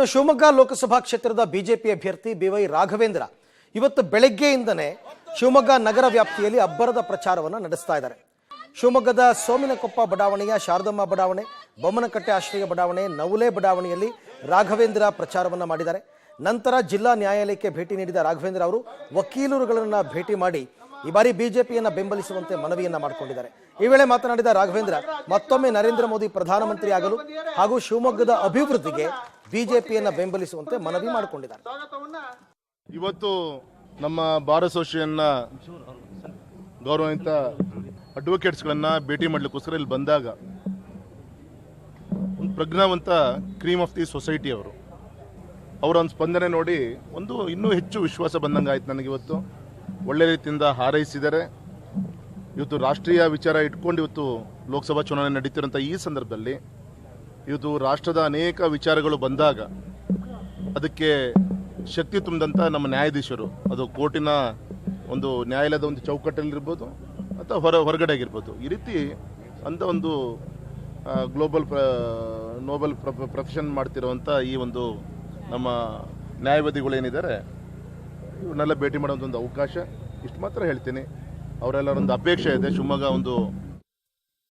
ಇನ್ನು ಶಿವಮೊಗ್ಗ ಲೋಕಸಭಾ ಕ್ಷೇತ್ರದ ಬಿಜೆಪಿ ಅಭ್ಯರ್ಥಿ ಬಿವೈ ರಾಘವೇಂದ್ರ ಇವತ್ತು ಬೆಳಗ್ಗೆಯಿಂದನೇ ಶಿವಮೊಗ್ಗ ನಗರ ವ್ಯಾಪ್ತಿಯಲ್ಲಿ ಅಬ್ಬರದ ಪ್ರಚಾರವನ್ನು ನಡೆಸ್ತಾ ಇದ್ದಾರೆ. ಶಿವಮೊಗ್ಗದ ಸೋಮಿನಕೊಪ್ಪ ಬಡಾವಣೆಯ ಶಾರದಮ್ಮ ಬಡಾವಣೆ, ಬೊಮ್ಮನಕಟ್ಟೆ ಆಶ್ರಯ ಬಡಾವಣೆ, ನವುಲೆ ಬಡಾವಣೆಯಲ್ಲಿ ರಾಘವೇಂದ್ರ ಪ್ರಚಾರವನ್ನು ಮಾಡಿದ್ದಾರೆ. ನಂತರ ಜಿಲ್ಲಾ ನ್ಯಾಯಾಲಯಕ್ಕೆ ಭೇಟಿ ನೀಡಿದ ರಾಘವೇಂದ್ರ ಅವರು ವಕೀಲರುಗಳನ್ನು ಭೇಟಿ ಮಾಡಿ ಈ ಬಾರಿ ಬಿಜೆಪಿಯನ್ನು ಬೆಂಬಲಿಸುವಂತೆ ಮನವಿಯನ್ನ ಮಾಡಿಕೊಂಡಿದ್ದಾರೆ. ಈ ವೇಳೆ ಮಾತನಾಡಿದ ರಾಘವೇಂದ್ರ ಮತ್ತೊಮ್ಮೆ ನರೇಂದ್ರ ಮೋದಿ ಪ್ರಧಾನಮಂತ್ರಿ ಆಗಲು ಹಾಗೂ ಶಿವಮೊಗ್ಗದ ಅಭಿವೃದ್ಧಿಗೆ ಬಿಜೆಪಿಯನ್ನು ಬೆಂಬಲಿಸುವಂತೆ ಮನವಿ ಮಾಡಿಕೊಂಡಿದ್ದಾರೆ. ಇವತ್ತು ನಮ್ಮ ಬಾರ್ ಅಸೋಸಿಯೇಷನ್ನ ಗೌರವಾನ್ವಿತ ಅಡ್ವೊಕೇಟ್ಸ್ಗಳನ್ನ ಭೇಟಿ ಮಾಡಲಿಕ್ಕೋಸ್ಕರ ಇಲ್ಲಿ ಬಂದಾಗ ಒಂದು ಪ್ರಜ್ಞಾವಂತ ಕ್ರೀಮ್ ಆಫ್ ದಿ ಸೊಸೈಟಿ ಅವರ ಒಂದು ಸ್ಪಂದನೆ ನೋಡಿ ಇನ್ನೂ ಹೆಚ್ಚು ವಿಶ್ವಾಸ ಬಂದಂಗೆ ಆಯ್ತು ನನಗೆ. ಇವತ್ತು ಒಳ್ಳೆ ರೀತಿಯಿಂದ ಹಾರೈಸಿದ್ದಾರೆ. ಇವತ್ತು ರಾಷ್ಟ್ರೀಯ ವಿಚಾರ ಇಟ್ಕೊಂಡು ಇವತ್ತು ಲೋಕಸಭಾ ಚುನಾವಣೆ ನಡೀತಿರೋಂಥ ಈ ಸಂದರ್ಭದಲ್ಲಿ ಇವತ್ತು ರಾಷ್ಟ್ರದ ಅನೇಕ ವಿಚಾರಗಳು ಬಂದಾಗ ಅದಕ್ಕೆ ಶಕ್ತಿ ತುಂಬಿದಂಥ ನಮ್ಮ ನ್ಯಾಯಾಧೀಶರು, ಅದು ಕೋರ್ಟಿನ ಒಂದು ನ್ಯಾಯಾಲಯದ ಒಂದು ಚೌಕಟ್ಟಲ್ಲಿರ್ಬೋದು ಅಥವಾ ಹೊರಗಡೆ ಆಗಿರ್ಬೋದು, ಈ ರೀತಿ ಅಂತ ಒಂದು ಗ್ಲೋಬಲ್ ನೋಬೆಲ್ ಪ್ರೊಫೆಷನ್ ಮಾಡ್ತಿರೋವಂಥ ಈ ಒಂದು ನಮ್ಮ ನ್ಯಾಯವಾದಿಗಳೇನಿದ್ದಾರೆ ಇವನ್ನೆಲ್ಲ ಭೇಟಿ ಮಾಡೋದೊಂದು ಅವಕಾಶ. ಇಷ್ಟು ಮಾತ್ರ ಹೇಳ್ತೀನಿ. ಅವರೆಲ್ಲರೊಂದು ಅಪೇಕ್ಷೆ ಇದೆ ಶಿವಮೊಗ್ಗ ಒಂದು